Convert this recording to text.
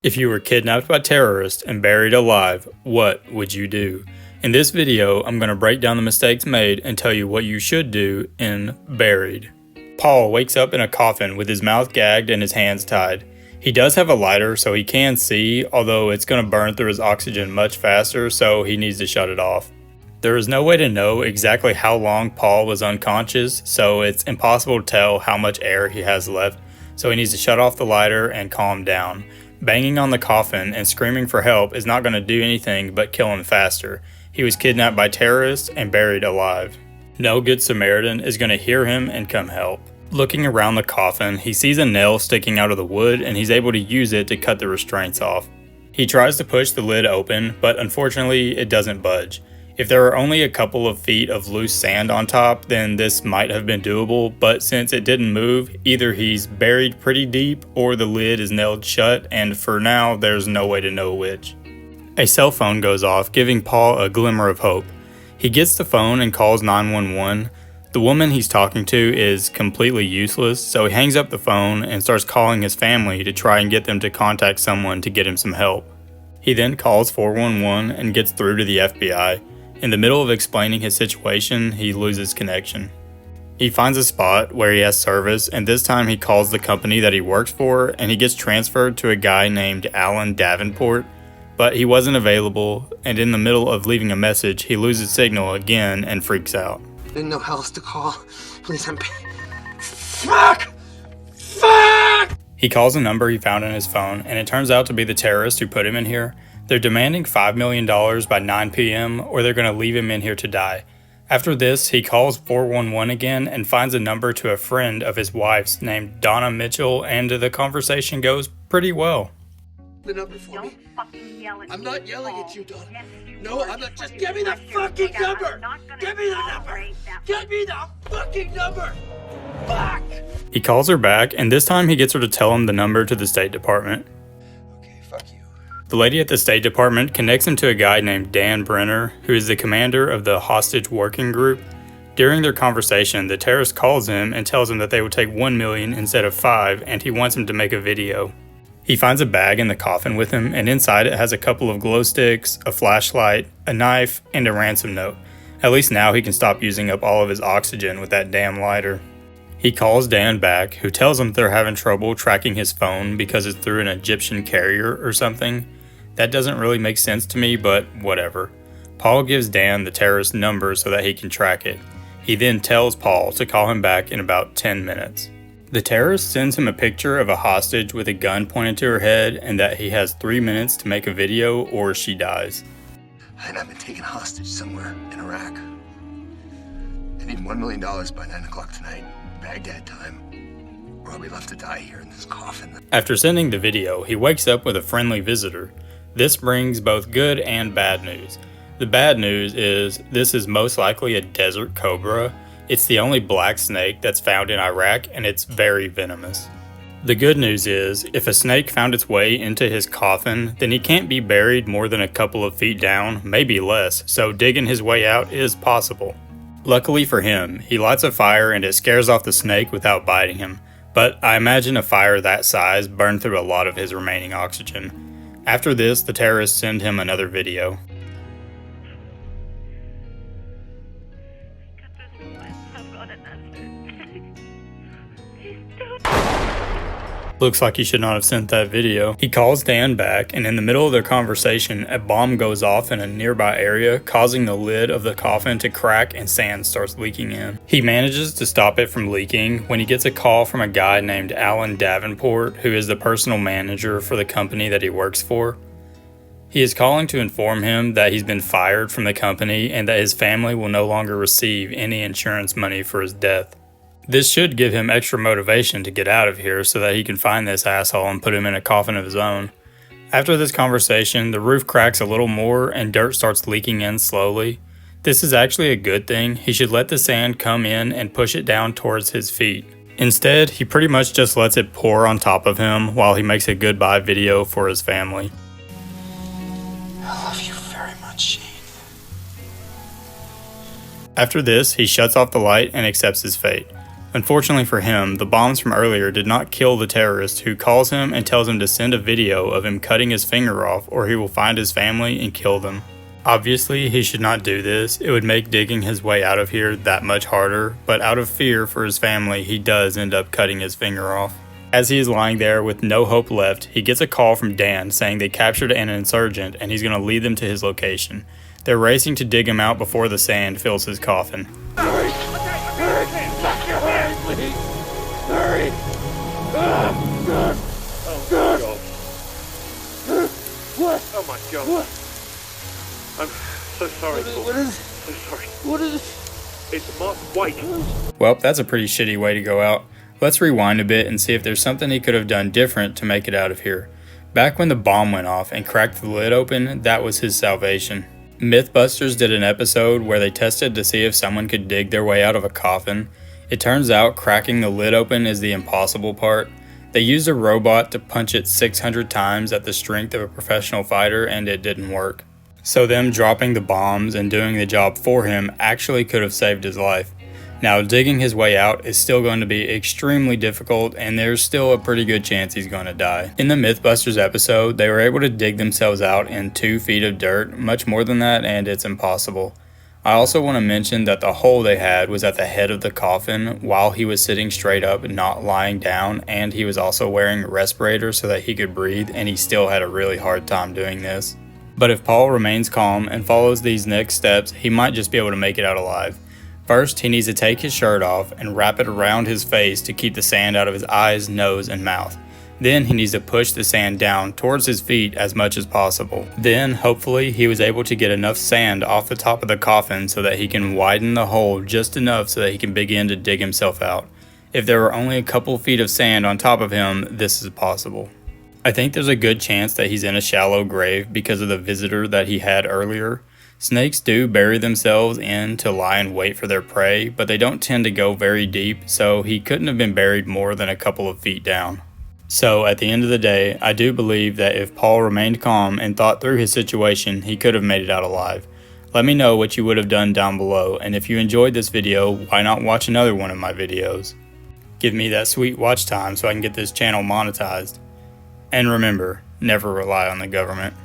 If you were kidnapped by terrorists and buried alive, what would you do? In this video, I'm going to break down the mistakes made and tell you what you should do in Buried. Paul wakes up in a coffin with his mouth gagged and his hands tied. He does have a lighter so he can see, although it's going to burn through his oxygen much faster, so he needs to shut it off. There is no way to know exactly how long Paul was unconscious, so it's impossible to tell how much air he has left, so he needs to shut off the lighter and calm down. Banging on the coffin and screaming for help is not going to do anything but kill him faster. He was kidnapped by terrorists and buried alive. No good Samaritan is going to hear him and come help. Looking around the coffin, he sees a nail sticking out of the wood and he's able to use it to cut the restraints off. He tries to push the lid open, but unfortunately it doesn't budge. If there are only a couple of feet of loose sand on top, then this might have been doable, but since it didn't move, either he's buried pretty deep or the lid is nailed shut, and for now, there's no way to know which. A cell phone goes off, giving Paul a glimmer of hope. He gets the phone and calls 911. The woman he's talking to is completely useless, so he hangs up the phone and starts calling his family to try and get them to contact someone to get him some help. He then calls 411 and gets through to the FBI. In the middle of explaining his situation, he loses connection. He finds a spot where he has service, and this time he calls the company that he works for, and he gets transferred to a guy named Alan Davenport, but he wasn't available, and in the middle of leaving a message, he loses signal again and freaks out. Didn't know how else to call. Please, Fuck! Fuck! He calls a number he found on his phone, and it turns out to be the terrorist who put him in here. They're demanding $5 million by 9 p.m. or they're going to leave him in here to die. After this, he calls 411 again and finds a number to a friend of his wife's named Donna Mitchell, and the conversation goes pretty well. The number for me. Fucking yell at I'm me, not yelling Paul. at you, Donna. Yes, you No, are. I'm not. Just You give me the shut your fucking mouth. I'm number. not gonna Give me the number. tolerate that. Give me the fucking number. Fuck! He calls her back, and this time he gets her to tell him the number to the State Department. Okay, fuck you. The lady at the State Department connects him to a guy named Dan Brenner, who is the commander of the hostage working group. During their conversation, the terrorist calls him and tells him that they will take $1 million instead of $5 million, and he wants him to make a video. He finds a bag in the coffin with him, and inside it has a couple of glow sticks, a flashlight, a knife, and a ransom note. At least now he can stop using up all of his oxygen with that damn lighter. He calls Dan back, who tells him they're having trouble tracking his phone because it's through an Egyptian carrier or something. That doesn't really make sense to me, but whatever. Paul gives Dan the terrorist's number so that he can track it. He then tells Paul to call him back in about 10 minutes. The terrorist sends him a picture of a hostage with a gun pointed to her head and that he has 3 minutes to make a video or she dies. And I've been taken hostage somewhere in Iraq. I need $1 million by 9 o'clock tonight, Baghdad time, or I'll be left to die here in this coffin. After sending the video, he wakes up with a friendly visitor. This brings both good and bad news. The bad news is this is most likely a desert cobra. It's the only black snake that's found in Iraq, and it's very venomous. The good news is, if a snake found its way into his coffin, then he can't be buried more than a couple of feet down, maybe less, so digging his way out is possible. Luckily for him, he lights a fire and it scares off the snake without biting him, but I imagine a fire that size burned through a lot of his remaining oxygen. After this, the terrorists send him another video. I've got an answer. Looks like he should not have sent that video. He calls Dan back, and in the middle of their conversation, a bomb goes off in a nearby area, causing the lid of the coffin to crack and sand starts leaking in. He manages to stop it from leaking when he gets a call from a guy named Alan Davenport, who is the personal manager for the company that he works for. He is calling to inform him that he's been fired from the company and that his family will no longer receive any insurance money for his death. This should give him extra motivation to get out of here so that he can find this asshole and put him in a coffin of his own. After this conversation, the roof cracks a little more and dirt starts leaking in slowly. This is actually a good thing. He should let the sand come in and push it down towards his feet. Instead, he pretty much just lets it pour on top of him while he makes a goodbye video for his family. I love you very much, Shane. After this, he shuts off the light and accepts his fate. Unfortunately for him, the bombs from earlier did not kill the terrorist, who calls him and tells him to send a video of him cutting his finger off or he will find his family and kill them. Obviously, he should not do this. It would make digging his way out of here that much harder, but out of fear for his family, he does end up cutting his finger off. As he is lying there with no hope left, he gets a call from Dan saying they captured an insurgent and he's going to lead them to his location. They're racing to dig him out before the sand fills his coffin. Hurry! Hurry! Stop your hands, please! Hurry! Oh God! What? Oh my God! What? I'm so sorry. What is? So sorry. What is? It's Mark White. Well, that's a pretty shitty way to go out. Let's rewind a bit and see if there's something he could have done different to make it out of here. Back when the bomb went off and cracked the lid open, that was his salvation. Mythbusters did an episode where they tested to see if someone could dig their way out of a coffin. It turns out cracking the lid open is the impossible part. They used a robot to punch it 600 times at the strength of a professional fighter and it didn't work. So them dropping the bombs and doing the job for him actually could have saved his life. Now, digging his way out is still going to be extremely difficult, and there's still a pretty good chance he's going to die. In the Mythbusters episode, they were able to dig themselves out in 2 feet of dirt, much more than that, and it's impossible. I also want to mention that the hole they had was at the head of the coffin while he was sitting straight up, not lying down, and he was also wearing a respirator so that he could breathe, and he still had a really hard time doing this. But if Paul remains calm and follows these next steps, he might just be able to make it out alive. First, he needs to take his shirt off and wrap it around his face to keep the sand out of his eyes, nose, and mouth. Then he needs to push the sand down towards his feet as much as possible. Then, hopefully, he was able to get enough sand off the top of the coffin so that he can widen the hole just enough so that he can begin to dig himself out. If there were only a couple feet of sand on top of him, this is possible. I think there's a good chance that he's in a shallow grave because of the visitor that he had earlier. Snakes do bury themselves in to lie in wait for their prey, but they don't tend to go very deep, so he couldn't have been buried more than a couple of feet down. So at the end of the day, I do believe that if Paul remained calm and thought through his situation, he could have made it out alive. Let me know what you would have done down below, and if you enjoyed this video, why not watch another one of my videos? Give me that sweet watch time so I can get this channel monetized. And remember, never rely on the government.